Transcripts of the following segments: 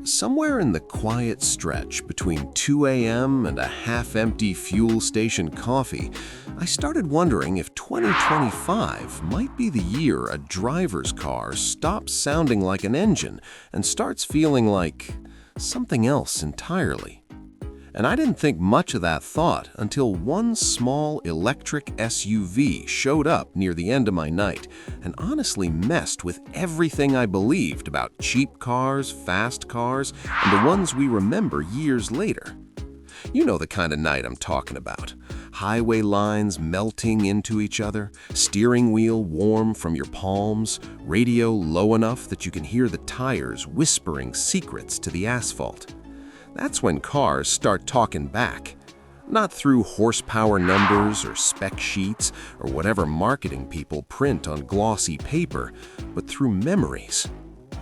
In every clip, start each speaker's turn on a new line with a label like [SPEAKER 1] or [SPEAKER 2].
[SPEAKER 1] Somewhere in the quiet stretch between 2 a.m. and a half-empty fuel station coffee, I started wondering if 2025 might be the year a driver's car stops sounding like an engine and starts feeling like something else entirely. And I didn't think much of that thought until one small electric SUV showed up near the end of my night and honestly messed with everything I believed about cheap cars, fast cars, and the ones we remember years later. You know the kind of night I'm talking about. Highway lines melting into each other, steering wheel warm from your palms, radio low enough that you can hear the tires whispering secrets to the asphalt. That's when cars start talking back. Not through horsepower numbers or spec sheets or whatever marketing people print on glossy paper, but through memories.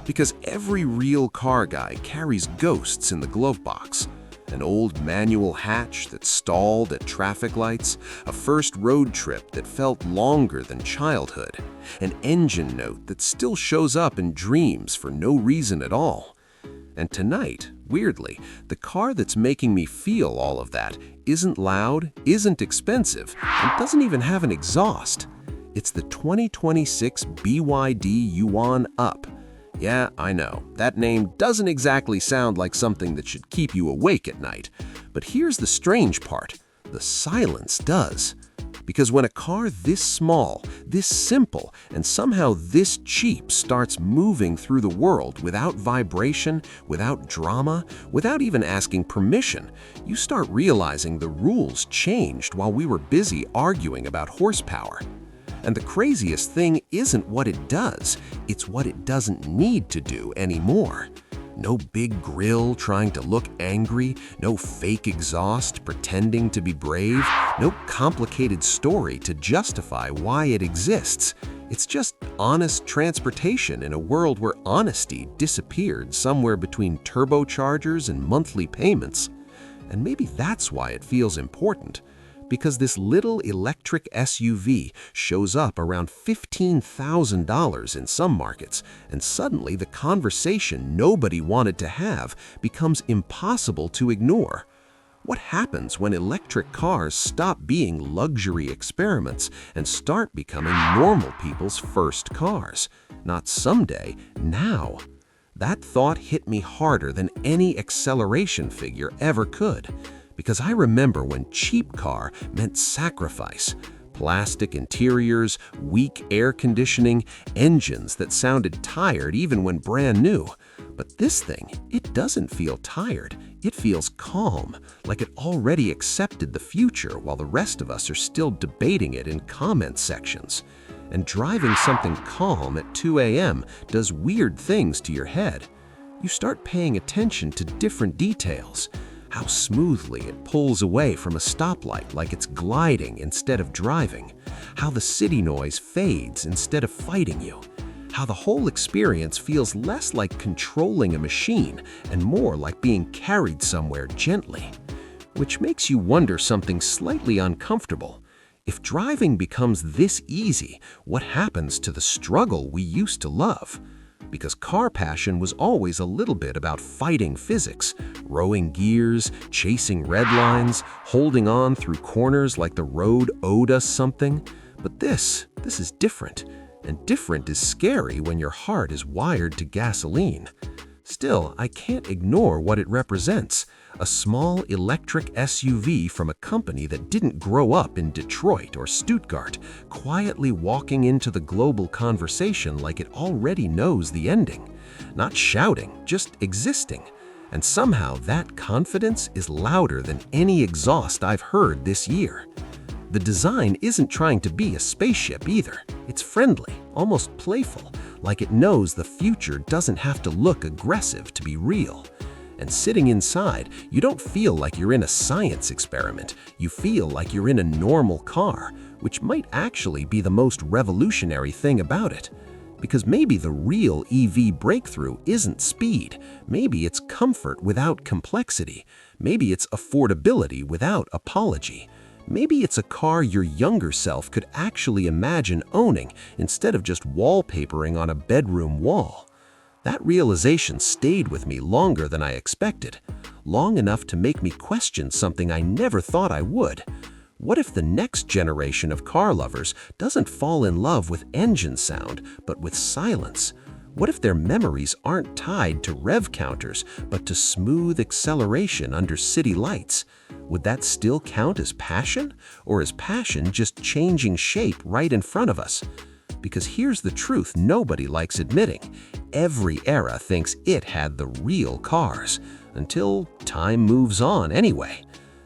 [SPEAKER 1] Because every real car guy carries ghosts in the glove box. An old manual hatch that stalled at traffic lights, a first road trip that felt longer than childhood, an engine note that still shows up in dreams for no reason at all. And tonight, weirdly, the car that's making me feel all of that isn't loud, isn't expensive, and doesn't even have an exhaust. It's the 2026 BYD Yuan Up. Yeah, I know, that name doesn't exactly sound like something that should keep you awake at night. But here's the strange part. The silence does. Because when a car this small, this simple, and somehow this cheap starts moving through the world without vibration, without drama, without even asking permission, you start realizing the rules changed while we were busy arguing about horsepower. And the craziest thing isn't what it does, it's what it doesn't need to do anymore. No big grille trying to look angry, no fake exhaust pretending to be brave, no complicated story to justify why it exists. It's just honest transportation in a world where honesty disappeared somewhere between turbochargers and monthly payments. And maybe that's why it feels important. Because this little electric SUV shows up around $15,000 in some markets, and suddenly the conversation nobody wanted to have becomes impossible to ignore. What happens when electric cars stop being luxury experiments and start becoming normal people's first cars? Not someday, now. That thought hit me harder than any acceleration figure ever could. Because I remember when cheap car meant sacrifice. Plastic interiors, weak air conditioning, engines that sounded tired even when brand new. But this thing, it doesn't feel tired. It feels calm, like it already accepted the future while the rest of us are still debating it in comment sections. And driving something calm at 2 a.m. does weird things to your head. You start paying attention to different details. How smoothly it pulls away from a stoplight like it's gliding instead of driving. How the city noise fades instead of fighting you. How the whole experience feels less like controlling a machine and more like being carried somewhere gently. Which makes you wonder something slightly uncomfortable. If driving becomes this easy, what happens to the struggle we used to love? Because car passion was always a little bit about fighting physics, rowing gears, chasing red lines, holding on through corners like the road owed us something. But this is different, and different is scary when your heart is wired to gasoline. Still, I can't ignore what it represents. A small electric SUV from a company that didn't grow up in Detroit or Stuttgart, quietly walking into the global conversation like it already knows the ending. Not shouting, just existing. And somehow that confidence is louder than any exhaust I've heard this year. The design isn't trying to be a spaceship either. It's friendly, almost playful, like it knows the future doesn't have to look aggressive to be real. And sitting inside, you don't feel like you're in a science experiment. You feel like you're in a normal car, which might actually be the most revolutionary thing about it. Because maybe the real EV breakthrough isn't speed. Maybe it's comfort without complexity. Maybe it's affordability without apology. Maybe it's a car your younger self could actually imagine owning instead of just wallpapering on a bedroom wall. That realization stayed with me longer than I expected, long enough to make me question something I never thought I would. What if the next generation of car lovers doesn't fall in love with engine sound, but with silence? What if their memories aren't tied to rev counters, but to smooth acceleration under city lights? Would that still count as passion? Or is passion just changing shape right in front of us? Because here's the truth nobody likes admitting. Every era thinks it had the real cars, until time moves on anyway.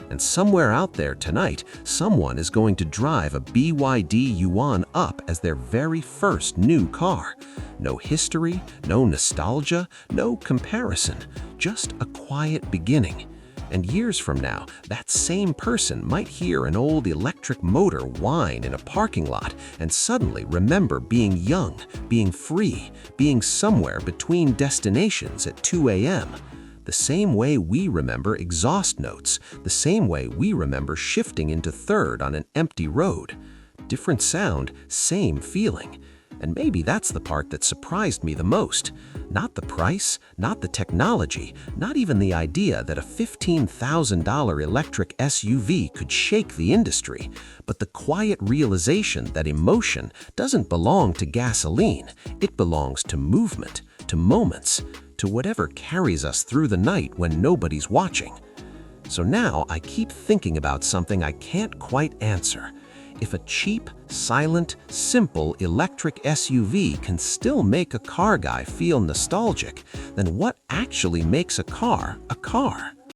[SPEAKER 1] And somewhere out there tonight, someone is going to drive a BYD Yuan Up as their very first new car. No history, no nostalgia, no comparison, just a quiet beginning. And years from now, that same person might hear an old electric motor whine in a parking lot and suddenly remember being young, being free, being somewhere between destinations at 2 a.m. The same way we remember exhaust notes, the same way we remember shifting into third on an empty road. Different sound, same feeling. And maybe that's the part that surprised me the most. Not the price, not the technology, not even the idea that a $15,000 electric SUV could shake the industry, but the quiet realization that emotion doesn't belong to gasoline. It belongs to movement, to moments, to whatever carries us through the night when nobody's watching. So now I keep thinking about something I can't quite answer. If a cheap, silent, simple electric SUV can still make a car guy feel nostalgic, then what actually makes a car a car?